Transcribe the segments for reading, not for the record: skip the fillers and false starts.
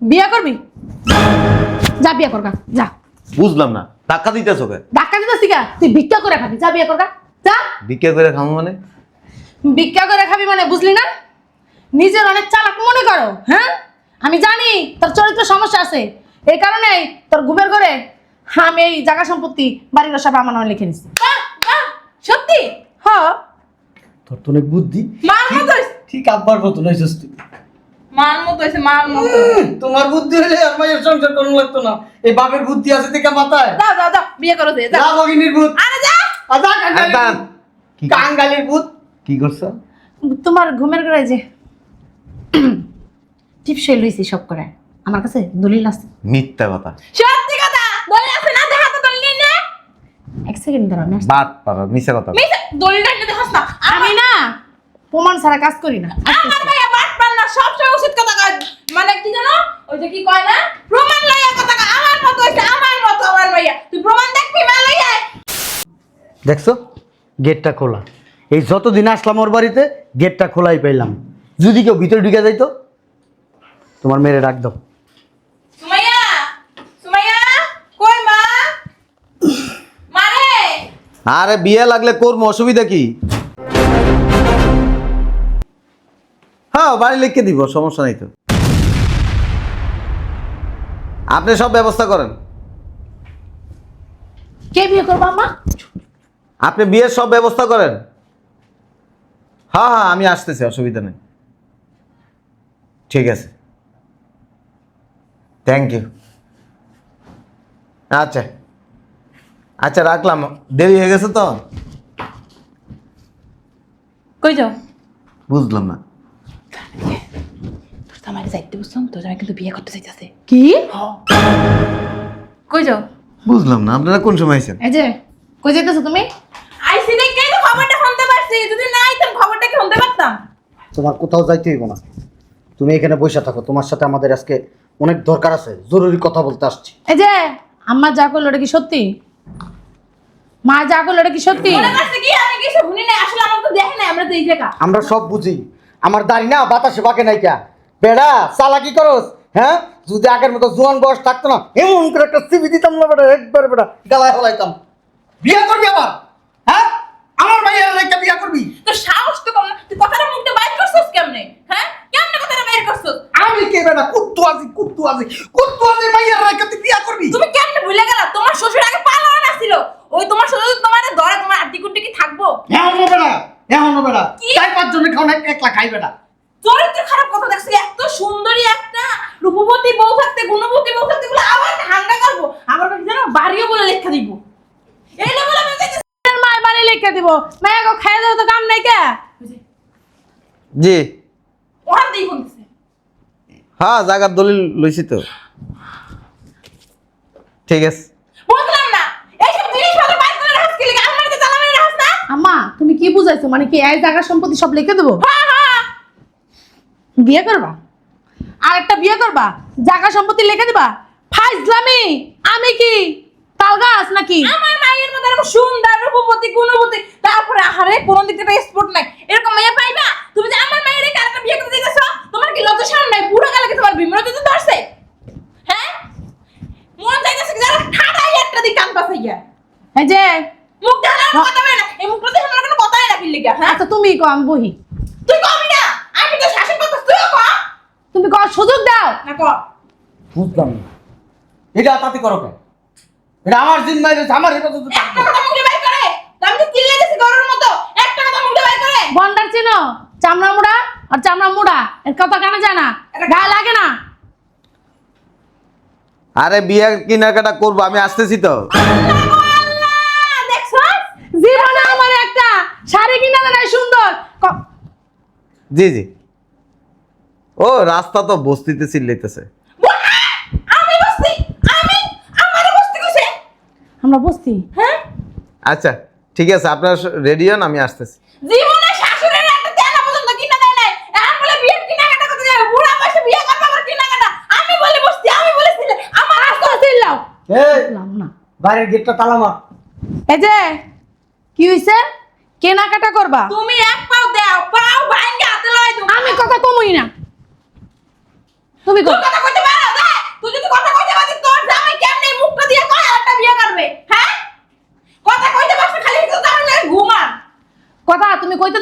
বিয়ে করবি? যা বিয়ে করগা, যা। বুঝলাম না, টাকা দিতেছ কে? ধাক্কা দিতেছি কা? তুই ভিক্ষা করে খাবি, যা বিয়ে করগা, যা। ভিক্ষা করে খাবো মানে? ভিক্ষা করে খাবি মানে বুঝলি না? নিজের অনেক চালাক মনে করো, হ্যাঁ? আমি জানি তোর চরিত্র সমস্যা আছে, এই কারণে তোর ঘুমের ঘরে আমি এই জায়গা সম্পত্তি বাড়ির সব আমার নামে লিখে নিচ্ছি। সত্যি? হ্যাঁ। তোর তো অনেক বুদ্ধি। মার মতো ঠিক আব্বার মতো নইছিস তুই। মার মতো হয়েছে, মার মতো। তোমার বুদ্ধি হলে আর মায়ের সংসার করুন লাগতো না। এই বাপের বুদ্ধি আছে থেকে মাথায়। যা যা যা বিয়ে করো দে, যা। যা ভগিনীর ভূত। আরে যা। আদা কাঙ্গালির কি কাঙ্গালির ভূত। কি করছো? তোমার ঘুমের ঘরে যে টিপসই লইছি সব করে, আমার কাছে দলিল আছে। মিথ্যা কথা। সত্যি কথা, দলিল আছে না? দেখা তো দলিল না। এক সেকেন্ড দাঁড়াও না। বাট পারো, মিথ্যা কথা। দলিলটা একটু দেখাস না। আমি না প্রমাণ ছাড়া কাজ করি না। আমার ভাইয়া বাট পার না, সব সময় উচিত কথা কয়। মানে কি জানো, ওই যে কি কয় না, প্রমাণ লইয়া কথা কয়। আমার মতো হইছে, আমার মতো আমার ভাইয়া। তুই প্রমাণ দেখবি মা লইয়া। দেখছো গেটটা খোলা। এই যতদিন আসলাম ওর বাড়িতে গেটটা খোলাই পাইলাম। যদি কেউ ভিতরে ঢুকে যাইতো, তোমার মেরে ডাক দাও। সুমাইয়া, সুমাইয়া, কই মা? মারে। আরে বিয়ে লাগলে করবো, অসুবিধা কি? হ্যাঁ, বাড়ি লিখে দিব, সমস্যা নাই তো। আপনি সব ব্যবস্থা করেন। কে বিয়ে করবো আম্মা? আপনি বিয়ের সব ব্যবস্থা করেন। হ্যাঁ হ্যাঁ, আমি আসতেছি, অসুবিধা নেই। ঠিক আছে, থ্যাংক ইউ। আচ্ছা আচ্ছা, রাখলাম, দেরি হয়ে গেছে তো। কই যাও? বুঝলাম না। তোর জামাই যাইতে বুঝছাম, তোর জামাই কিন্তু বিয়ে করতে চাইতেছে। কি? কই যাও? বুঝলাম না, আপনারা কোন সময় আইছেন? এই যে কই যাইতেছো তুমি? আইছি দেখে তো খবরটা শুনতে পারছি, যদি না আইতাম খবরটা কি শুনতে পারতাম? তোমার কোথাও যাইতে হইব না, তুমি এখানে বসে থাকো। তোমার সাথে আমাদের আজকে অনেক দরকার আছে, জরুরি কথা বলতে আসছি। এই যে আম্মা যা করলো এটা কি সত্যি? মা যা করলো এটা কি সত্যি? মনে করছে কি আমি কিছু শুনি না, আসলে আমার তো দেখে না, আমরা তো এই জায়গা। আমরা সব বুঝি। আমার দাড়ি না বাতাসে বাঁকে নাই কা বেড়া, চালাকি করস। হ্যাঁ, যদি আগের মতো জোয়ান বয়স থাকতো না, এমন করে একটা সিবি দিতাম না বেটা, একবার বেটা গালায় হলাইতাম। বিয়ে করবি আবার? হ্যাঁ, আমার ভাইয়ের একটা বিয়ে করবি? তো সাহস তো কম না, তুই কথাটা মুখে বাইর করছস কেমনে? হ্যাঁ, কেমনে কথাটা বাইর করছস? আমি কে বেটা? কুত্তু আজি ভাইয়ের একটা তুই বিয়ে করবি? তুমি কেমনে ভুলে গেলা তোমার শ্বশুর আগে পালানো ছিল? ওই তোমার শ্বশুর তোমারে ধরে তোমার আটটি কুট্টি কি থাকবো? এখনো বেটা কি? 4-5 জনের খাওয়া একলা খাই বেটা। চরিত্র খারাপ কথা দেখছি, এত সুন্দরী একটা রূপবতী বউ থাকতে, গুণবতী বউ থাকতে গুলো আবার হাঙ্গা করবো, আবার জানো বাড়িও বলে লেখা দিব। এইটা বলে আমি চাইতেছি মায়ের বাড়ি লেখা দিব, মায়া গো খাইয়ে দাও তো কাম নাই কে? জি ওখান দিয়ে বলতেছে হ্যাঁ, জায়গার দলিল লইছি তো। ঠিক আছে। বুঝলাম না, এইসব জিনিস ভালো বাইর করে রাখছ কি লাগা? আমার তো জানা রাখছ না। আম্মা তুমি কি বুঝাইছো, মানে কি এই জায়গা সম্পত্তি সব লিখে দেবো? হ্যাঁ হ্যাঁ, বিয়ে করবা আর একটা বিয়ে করবা, জায়গা সম্পত্তি লিখে দিবা? ফাইজলামি। আমি কি তালগাছ নাকি? আমার মায়ের মধ্যে এরকম সুন্দর রূপবতী গুণবতী, তারপরে আহারে কোন দিক থেকে স্পট নাই, এরকম মাইয়া পাইবা? তুমি যে আমার মায়ের এই কারণে বিয়ে করতে দিতেছো, তোমার কি লজ্জা শরম নাই? বুড়ো কালে কি তোমার বিমরতি তো ধরছে? হ্যাঁ, মন চাইতেছে কি জানো, ঠাডাই একটা দিক কান পাছাইয়া। এই যে মুখ ঢালার কথা বলে না, এই মুখটা দেখে আমার কোনো কথাই রাখি লিগা। হ্যাঁ আচ্ছা তুমি কম বহি, তুই কমই না, আমি তো শাসন করতেছ, তুইও কম। তুমি কর সুযোগ দাও না, কর। বুঝলাম না, এটা তাতে করো কেন? এটা আমার জিম্মায় রয়েছে, আমার হেফাজতে থাকবে। একটা কথা মুখে বাইর করে, আমি তো চিল্লাই দিছি গরুর মতো, একটা কথা মুখে বাইর করে। বন্ডার চিনো, চামড়া মুড়া আর চামড়া মুড়া এর কথা কেন জানা, গায়ে লাগে না? আরে বিয়ের কেনাকাটা করবো, আমি আসতেছি তো। জীবনে আমার একটা শাড়ি কিনা দেয় সুন্দর। জি জি, ও রাস্তা তো বস্তিতে চিল্লাইতেছে। আমি বস্তি, আমি আমারে বস্তি কইছে, আমরা বস্তি। হ্যাঁ আচ্ছা ঠিক আছে, আপনার রেডি হন, আমি আসতেছি। জীবনে শাশুড়ির একটা দেনা পর্যন্ত কিনা দেয় নাই, এখন বলে বিয়ের কেনাকাটা করতে যাবে, বুড়া বয়সে বিয়ে করবে আবার কেনাকাটা। আমি বলে বস্তি, আমি বলেছিলে আমার রাস্তা চিল্লাও। এই না বাইরের গেটটা তালা মার। এই যে কি হইছে, কেনাকাটা করবা? তুমি এক পাও দাও, পাও ভাঙ্গা হাতে লয়। আমি কথা কমই না, তুমি কথা কইতে পারো?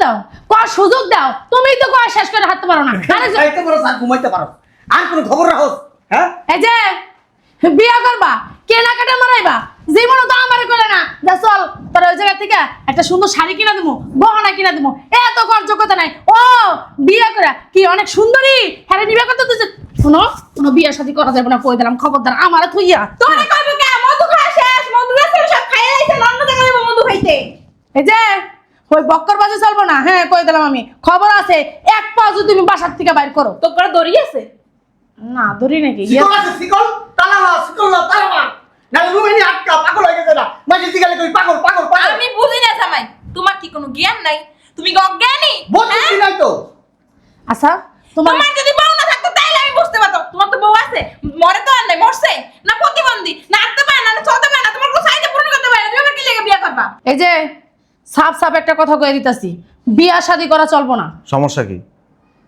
দাও সুযোগ দাও, তুমিই তো কয় শেষ করে হাঁটতে পারো না। খাইতে পারো আর ঘুমাইতে পারো, আর কোনো খবর রাখো? হ্যাঁ, এই যে বিয়া করবা, কেনাকাটা মারাইবা, জীবনও তো আমারে করে না যা চল তোর ওই জায়গা থেকে একটা সুন্দর শাড়ি কিনা দেবো, গহনা কিনা দেবো, এত কর যোগ্যতা নাই। ও বিয়া করা কি অনেক সুন্দরী, হ্যাঁ নিবে করতে তুই শুনো, কোনো বিয়া শাদী করা যাবে না, কই দিলাম খবরদার আমারে থইয়া। তোরে কইব কে মধু খাওয়া শেষ, মধু আছে সব খাইয়ে আইছে, লন্ডন থেকে যাবো মধু খাইতে। এই যে ওই বক্কর বাজে চলবো না, হ্যাঁ কই দিলাম আমি, খবর আছে এক পা যদি তুমি বাসার থেকে বাইর করো। তোর করে দড়ি আছে? না ধরি নাকি শিকল আছে, শিকল তালা না, শিকল না তালা না, না রুমে নি আটকা পাগল হয়ে গেছে না, মাঝে দিগালে কই পাগল পাগল পাগল। আমি বুঝি না জামাই, তোমার কি কোনো জ্ঞান নাই? তুমি কি অজ্ঞানী? বুঝছি নাই তো। আচ্ছা তোমার তোমার যদি বউ না থাকতো তাইলে আমি বুঝতে পারতাম। তোমার তো বউ আছে, মরে তো আর নাই, মরছে না প্রতিবন্ধী, না হাঁটতে পারে না, না চলতে পারে না, তোমার কোনো চাহিদা পূরণ করতে পারে না, তুমি আবার কি লেগে বিয়ে করবা? এই যে সাপ সাপ একটা কথা কয়ে দিতাছি, বিয়া শাদী করা চলবো না। সমস্যা কি?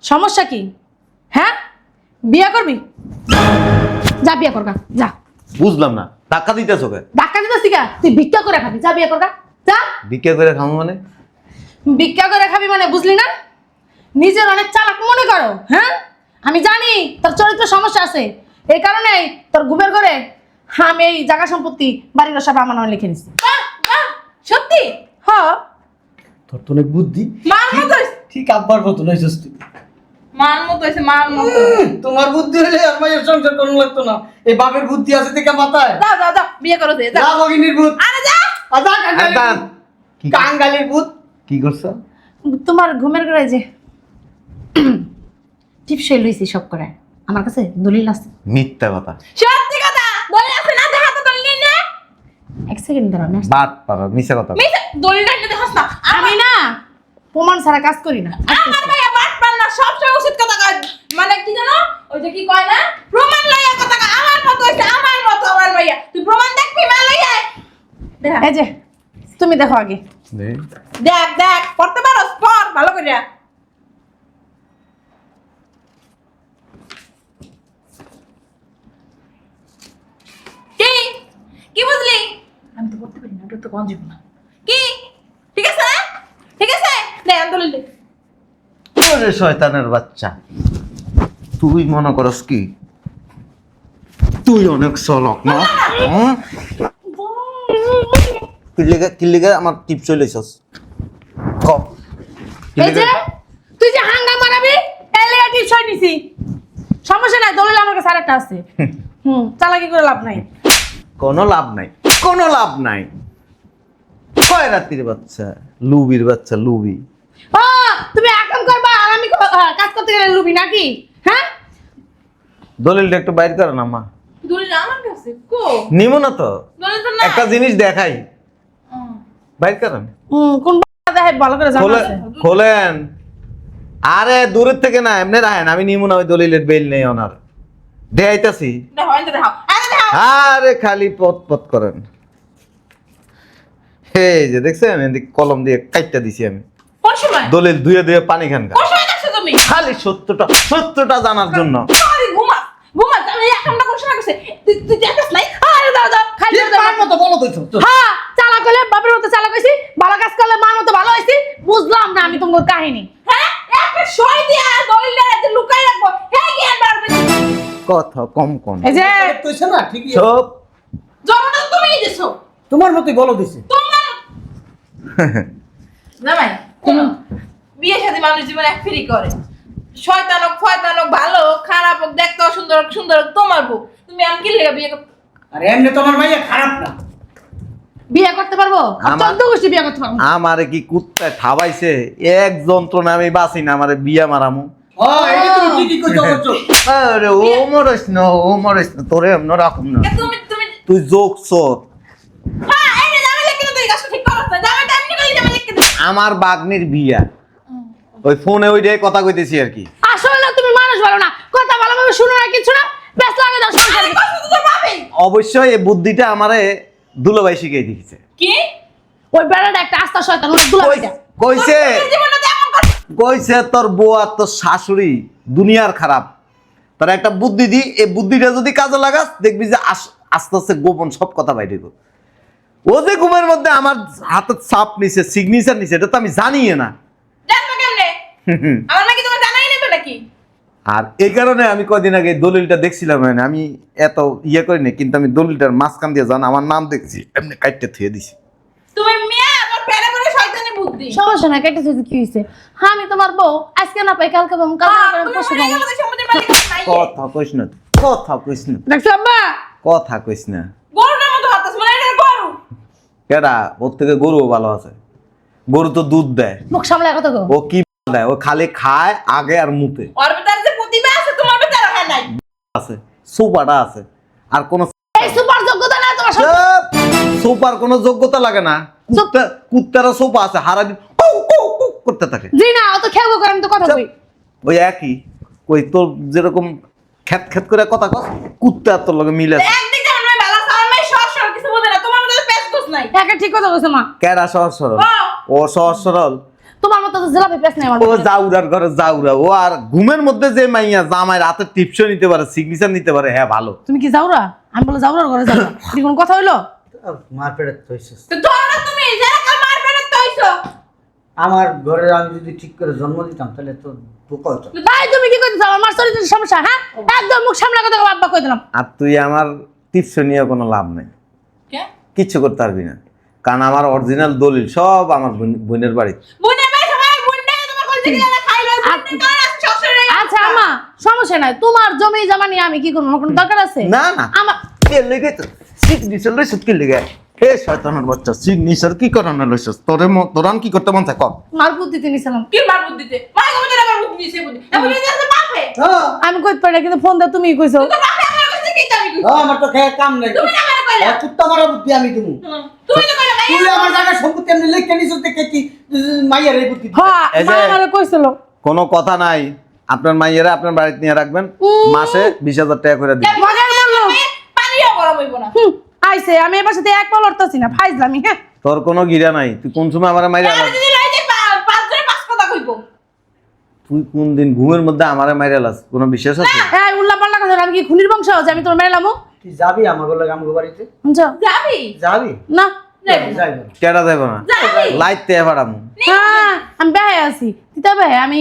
সমস্যা কি? হ্যাঁ বিয়া করবি, যা বিয়া করগা যা। বুঝলাম না, টাকা দিতেছো কে? ধাক্কা দিতাছি কা, তুই ভিক্ষা করে খাবি, যা বিয়া করগা যা। ভিক্ষা করে খাবো মানে? ভিক্ষা করে খাবি মানে বুঝলি না? নিজের অনেক চালাক মনে করো। হ্যাঁ আমি জানি তোর চরিত্র সমস্যা আছে, এই কারণেই তোর ঘুমের ঘরে আমি এই জায়গা সম্পত্তি বাড়ির সব আমার নামে লিখে নিছি। বাহ, বাহ, সত্যি হ্যাঁ তোর তো অনেক বুদ্ধি, মার মতো হইছে। ঠিক আব্বার মতো নইছস তুই। মার মতো হইছে, মার মতো। তোমার বুদ্ধি হলে আর মায়ের সংসার করুন লাগতো না, এই বাপের বুদ্ধি আছে থেকে মাথায়। যাও যাও যাও বিয়ে করো যে, যাও। যা ভগিনীর ভূত, আরে যা। আজা আদান। কি কাঙ্গালির ভূত। কি করছো? তোমার ঘুমের ঘরে যে টিপসই লইছি সব করে, আমার কাছে দলিল আছে। মিথ্যা কথা। সত্যি কথা, দলিল আছে না? দেখা তো দলিল নেই না। এক সেকেন্ড দাঁড়া আমি আসছি। বাট পারো, মিথ্যা কথা। মিছা দলিলটা নিতে হাস না। আমি না প্রমাণ ছাড়া কাজ করি না। আমার ভাইয়া বাট পার না, সব সময় উচিত কথা কয়। মানে কি জানো, ওই যে কি কয় না, প্রমাণ লইয়া কথা কয়। আমার মতো হইছে, আমার মতো আমার ভাইয়া। তুই প্রমাণ দেখবি মা লইয়া আয়। দেখ এই যে তুমি দেখো আগে। দেখ। দেখ দেখ, পড়তে পারোস, পড় ভালো করে। কি কি বুঝলি? আমি তো করতে পারি না, ওটা তো কোন জীবন না। কি ঠিক আছে না? ঠিক আছে, নে দলিল দে। ওরে শয়তানের বাচ্চা, তুই মনে করস কি তুই অনেক চলক না? হুম? কি লিগে আমার টিপ চলেছস? ক কি এই যে লিগে? তুই যে হাঙ্গা মারাবি এলিয়া টিপসই নিছি, সমস্যা নাই, দলিল আমার কাছে আরেকটা আছে। চালাকি করে লাভ নাই। কোনো লাভ নাই, কোনো লাভ নাই। কয় রাত্রির বাচ্চা, লুবির বাচ্চা, লুবি। ও তুমি আকাম করবা আর আমি কাজ করতে গেলে লুবি নাকি? হ্যাঁ দলিলটা একটু বাইর কর না মা। দলিল আমার কাছে কো? নিমো না তো, দলিল তো না। একটা জিনিস দেখাই, বাইর করেন। কোন দেখে ভালো করে জানা আছে? খোলেন। আরে দূরের থেকে না, এমনি রাখেন, আমি নিমো না, ওই দলিলের বেল নেই ওনার, দেখাইতাছি। দেখো এনে দেখো, এনে দেখো। আরে খালি পত পত করেন। এই যে দেখছেন, এদিকে কলম দিয়ে কাইটটা দিছি আমি, কোন সময়? দলিল ধুয়ে ধুয়ে পানি খান গা। কোন সময় দেখছো তুমি? খালি সত্যটা জানার জন্য। আরে ঘুমা ঘুমা, আমি এক কামটা কোন সময় করছে? তুই দেখাস নাই? আরে দাও দাও খালি ঠিক মার মতো বলো দইছো। হ্যাঁ চালাক হলে বাপের মতো চালাক হইছি, ভালো কাজ করলে মার মতো ভালো হইছি। বুঝলাম না আমি তোমার কাহিনী। হ্যাঁ একটা সই দিয়া দলিলটা এতে লুকাই রাখবো, হ্যাঁ জ্ঞান বাড়বে। কথা কম কোন এই যে তুইছ না ঠিকই, সব জন্মটা তুমিই দিছো। তোমার মতোই বলো দিছে। তোমার জামাই বিয়ে শাদী মানুষ জীবনে এক ফিরি করে। শয়তান হোক ফয়তান হোক, ভালো হোক খারাপ হোক, দেখতে সুন্দর হোক সুন্দর হোক, তোমার বউ। তুমি আমি কি লেগে বিয়ে করতে? আর এমনি তোমার মাইয়া খারাপ না। বিয়ে করতে পারবো? আমার- 14 গোষ্ঠী বিয়ে করতে পারবো। আমারে কি কুত্তায় ঠাবাইছে, এক যন্ত্রণা আমি বাঁচি না, আমারে বিয়া মারামু। ও এই যে তুমি ঠিকই কইছো বলছো। আরে ও মরিস না, ও মরিস না, তোরে এমন রাখুম না। তুমি তুমি তুই যোগ চোর। হ্যাঁ এই যে জামাই লিখে তুই কাজ ঠিক করছ না, জামাইটা এমনি কইলি জামাই লিখে দে। আমার বাগনির বিয়া, ওই ফোনে ওইটাই কথা কইতেছি আর কি। আসলে না তুমি মানুষ ভালো না, কথা ভালোভাবে শুনো না, কিছু না, ব্যস্ত লাগে দাও সংসারে। আরে কষ্ট তো তোর ভাবি। অবশ্যই এই বুদ্ধিটা আমারে দুলাভাই শিখিয়ে দিয়েছে। কি ওই বেড়াটা একটা আস্তা শয়তান, ওই দুলাভাইটা। কইছে তোর জীবনে তো এমন কথা। কইছে তোর বউ আর তোর শাশুড়ি দুনিয়ার খারাপ, তোর একটা বুদ্ধি দি, এই বুদ্ধিটা যদি কাজে লাগাস দেখবি যে আস্তে আস্তে গোপন সব কথা বাইরে গো। ও যে ঘুমের মধ্যে আমার হাতের ছাপ নিছে, সিগনেচার নিছে, এটা তো আমি জানিই না। যা আমার নাকি তোমার জানাই নেবে নাকি? আর এই কারণে আমি কদিন আগে দলিলটা দেখছিলাম, মানে আমি এত ইয়ে করিনি, কিন্তু আমি দলিলটার মাঝখান দিয়ে জান আমার নাম দেখছি, এমনি কাটতে থুয়ে দিছি। তুমি মিয়া আমার পেরে পেরে শয়তানি বুদ্ধি। সমস্যা না, কেটে যদি কি হয়েছে? হ্যাঁ আমি তোমার বউ, আজকে না পাই কালকে পাবো, কালকে না পাই তুমি পরশু মরে পাবো। গেলে সম্পত্তির মালিক নাই। কথা কইস না, কথা কইস না, দেখছো আব্বা? কথা কইস না। গরুটার মতো হাততাছ মানে এটা গরু। কেডা ওর থেকে গরুও ভালো আছে, গরু তো দুধ দেয়, মুখ সামলে কথা কও। ও কি দেয়, ও খালি খায় আগে আর মুতে ওর ভিতরে যে প্রতিভা আছে তোমার ভিতরে হয় নাই। আছে, সুপারটা আছে, আর কোন এই সুপার যোগ্যতা না তোমার সব। সুপার কোনো যোগ্যতা লাগে না, কুত্তারা সোপা আছে, হারা দিন কৌ কৌ কৌ করতে থাকে। জি না, অত খেলবো করে আমি তো কথা কই। ওই একই, ওই তোর যেরকম খ্যাত খ্যাত করে কথা কস, কুত্তা তোর লগে মিলে আছে। একদিক যেমন আমি ভালো আছে, আমার মেয়ে সহজ সরল কিছু বোঝে না, তোমার মধ্যে পেঁচ গোছ নাই। একা ঠিক কথা কইছো মা। কেডা সহজ সরল? হ্যাঁ। ও সহজ সরল, তোমার মতো তো জিলাপি পেছ নাই আমার। ও জাউরার ঘরে জাউরা। ও আর ঘুমের মধ্যে যে মাইয়া জামাই রাতে টিপসও নিতে পারে, সিগনেচার নিতে পারে, হ্যাঁ ভালো। তুমি কি যাওরা? আমি বলে যাওরার ঘরে যাও। কি কোন কথা হইলো? মার পেটে থইছিস তো ধরো না তুমি যারা মার পেরে তৈছো। আমার ঘরে আমি যদি ঠিক করে জন্ম দিতাম তাহলে তো বোকা হতো। ভাই তুমি কি কইতেছ? আমার মার শরীরের সমস্যা, হ্যাঁ? একদম মুখ সামলে কথা কও, আব্বা কই দিলাম। আর তুই আমার টিপস নিয়ে কোনো লাভ নেই, কে? কিচ্ছু করতে পারবি না, কারণ আমার অরিজিনাল দলিল সব আমার বোনের বাড়ি। বুনে ভাই সবাই বুনে তোমার কল থেকে না খাইলো বুনে কার শ্বশুরে। আচ্ছা আমা, সমস্যা নাই, তোমার জমি জমা নিয়ে আমি কি করব? আমার কোনো দরকার আছে? না না, আমার কে লেগে তো সিগনেচার লইছস কি লেগে? হে শয়তানের বাচ্চা, সিগনেচার কি করানো লইছস? তোরান কি করতে মন চায় কর। মার বুদ্ধিতে নিছিলাম। কি মার বুদ্ধিতে? মাই কবে আমার বুদ্ধি দিছে বুদ্ধি। এমন দিছে বাপে। হ্যাঁ আমি কইতে পারি না, কিন্তু ফোন দাও, তুমিই কইছো। তো বাপে আমার কাছে কি চাবি কই? আমার তো খেয়ে কাম নাই। তুমি না আমারে কইলা। কুত্তা মারা বুদ্ধি আমি তুমি। তুমি তো কইলা তুই আমার জায়গায় সম্পত্তি এমনি লেখকে নিছিস দেখে কি মাইয়ার এই বুদ্ধি? হ্যাঁ, এই মা যে- আমারে কইছিল। কোনো কথা নাই, আপনার মাইয়েরা আপনার বাড়িতে নিয়ে রাখবেন, মাসে 20,000 টাকা করে দিবেন। মজার বললো। পানিও গরম হইব না। আইছে, আমি এবার সাথে এক পা লড়তাছি না, ফাইজলামি, হ্যাঁ। তোর কোনো গিরা নাই, তুই কোন সময় আমার মাইরা আর যদি লই যে পাঁচ ধরে পাঁচ কথা কইব। তুই কোন দিন ঘুমের মধ্যে আমারে মাইরা লাস, কোনো বিশেষ আছে? এই উল্লা পাল্লা কথা, আমি কি খুনির বংশ যে আমি তোর মেলামো? তুই যাবি আমার বলে আমগো বাড়িতে? বুঝছো? যাবি? যাবি? না। যাইব না। কেডা যাইব না? যাবি? লাইতে এবারামু। হ্যাঁ, আমি বেহায় আছি। তিতা ভাই, আমি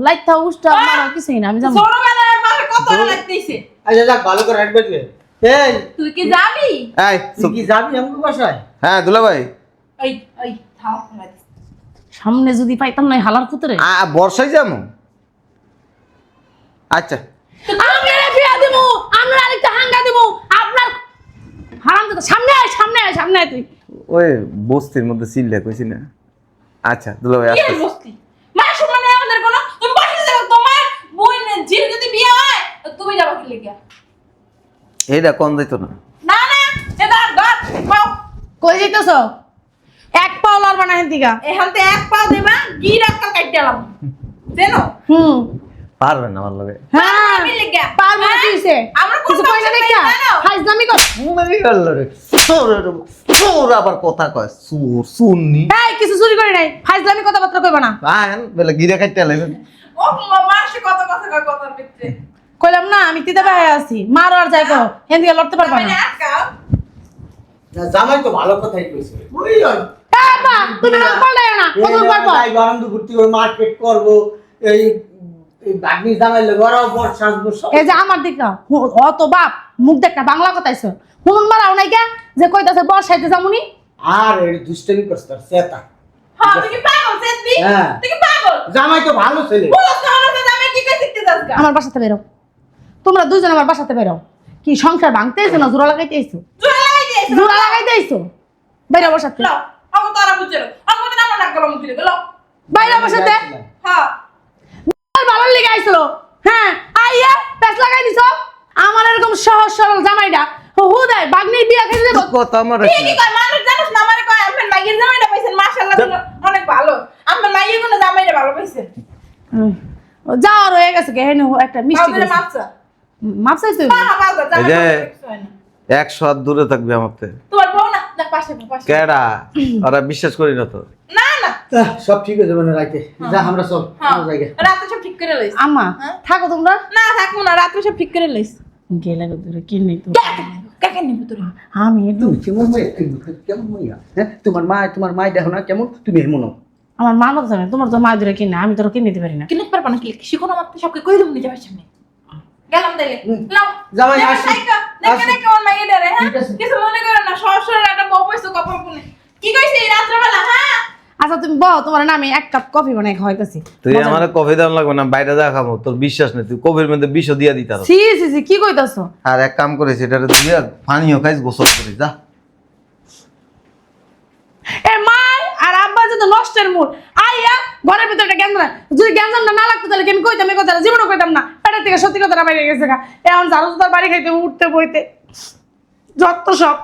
লাইট থাও উষ্টা মারা কিছুই না, আমি যাবো। ছোটবেলায় বাপে কত লাগতেইছে। আচ্ছা যাক ভালো করে রাখবে তুই। এই তুই কি যাবি? এই তুই কি যাবি আমগো বাসায়? হ্যাঁ দুলা ভাই, ওই ওই থাও না। সামনে যদি পাইতাম না হালার পুতরে, বর্ষায় যাবো। আচ্ছা আমি এর বিয়া দিমু, আমরা আরেকটা হাঙ্গা দিমু। আপনার হারাম দাদা, সামনে আয়, সামনে আয়, সামনে আয় তুই। ওই বস্তির মধ্যে চিল্লা কইছি না। আচ্ছা দুলা ভাই কি আস্তে বসতি? মা সম্মানে আমাদের কোনো তুমি বসে যাও, তোমার বোন ঝিল যদি বিয়ে হয় তুমি যাবা কি লাগা? এইটা কোন দিত না। না না এটা ধর পাও কই যাইতেছ? এক পাও লড়বা না হেদিকা। এখানতে এক পা দেবা গির একটা কাটলাম জানো? পারবেন না আমার লগে। হ্যাঁ, কি লাগা? পারবো না কি হইছে? আমরা কিছু কোন কই না দেখা ফাইজলামি কর। মারি গেল রে, সোর আবার কথা কয়, সুর সুন্নি। এই কিছু চুরি করি নাই, ফাইজলামি কথাবার্তা কইবা না। আহেন বলে গিরা কাটতে লাইবেন। ও মাসে কত কথা কয় কথার ভিতরে কইলাম না আমি তিতা ভাই আছি, মার আর যাই কো হেদিকা লড়তে পারবা মানে না। আটকাও জামাই তো ভালো কথাই কইছে। ওই ওই এই বা তুমি রং পাল্টায় না, কত পারবা? যাইব আনন্দ ঘুরতে করব, মার্কেট করব, এই বাগনি জামাই লগে ওরাও বর্ষা আসবো সব। এই যে আমার দিকা অত বাপ মুখ দেখ না, বাংলা কথাইছো হুনুন মারাও নাই কে যে কইতাছে বর্ষাইতে যামুনি। আর এই দুষ্টামি করছ তার সেটা। হ্যাঁ তুই কি পাগল সেদি? হ্যাঁ। তুই কি পাগল? জামাই তো ভালো ছেলে। বলছ না আমরা তো আমি কি কই শিখতে যাসগা? আমার বাসাতে বেরো, তোমরা দুইজন আমার বাসাতে বেরো। কি সংসার ভাঙতে এসো না জোড়া লাগাইতে এসো? জোড়া লাগাই দিয়েছ জোড়া লাগাইতে এসো, বাইরে বসাতে, লাও আমি তো আর বুঝছো আমি তো না না গলা মুখে গেল বাইরে বসাতে। হ্যাঁ ভালো লেগে আইছিল, হ্যাঁ আইয়া প্যাচ লাগাই দিছ। আমার এরকম সহজ সরল জামাইটা হুদায় বাগনির বিয়া খেতে দেবো। কথা আমার কি কি কয় মানুষ জানিস না আমারে কয় আপনার মাইয়ের জামাইটা পাইছেন মাশাআল্লাহ অনেক ভালো আপনার মাইয়ের কোনো জামাইটা ভালো পাইছেন যাও রয়ে গেছে কে হেন একটা মিষ্টি আমাদের মাপসা মাপ চাইছো? হ্যাঁ বাবা এই যে জামাই 100 হাত দূরে থাকবি আমার থেকে। তোমার বউ না না পাশে পাশে কেডা ওরা বিশ্বাস করি না তো। না না সব ঠিক হয়ে যাবে না রাইতে। যা আমরা চল হ্যাঁ আমরা জায়গা। রাতে সব ঠিক করে লইছ আম্মা হ্যাঁ? থাকো তোমরা, না থাকবো না রাতে সব ঠিক করে লইছ গেলে দূরে কিনে তো কাকে নিবি তোর আমি একটু তুমি কেমন মাইয়া? কেমন মাইয়া? হ্যাঁ তোমার মা দেখো না কেমন, তুমি এমন হও। আমার মা মতো জানে, তোমার তো মা দূরে কিনে, আমি তোর কিনে দিতে পারি না। কিনে পারবা না কি শিখো না মাত্র সবকে কই দেব নিজে সামনে গেলাম তাইলে নাও জামাই দেখে আসি। দেখে আমার মাইয়া ডরে হ্যাঁ ঠিক আছে। কিছু মনে করো না সবসময় একটা বউ পাইছো কপাল পুনে কি কইছিস এই রাত্রেবেলা হ্যাঁ আচ্ছা তুমি বল, তোমার না আমি 1 কাপ কফি বানাই খাওয়াইতেছি। তুই আমার কফি দাম লাগবে না, বাইরে যা খাবো, তোর বিশ্বাস নেই, তুই কফির মধ্যে বিষও দিয়া দিতে পারো। সি সি সি কি কইতাছো? আর এক কাম করিস, এটারে দিয়ে পানিও খাইস, গোসল করিস, যা। এ মা আর আব্বা যে তো নষ্টের মূল আইয়া ঘরের ভিতরে একটা গ্যাঞ্জাম, যদি গ্যাঞ্জামটা না লাগতো তাহলে কি আমি কইতাম? এই কথাটা জীবনও কইতাম না। পেটের থেকে সত্যি কথাটা বাইরে গেছে গা। এখন ঝাড়ু তার বাড়ি খাইতে উঠতে বইতে যত সব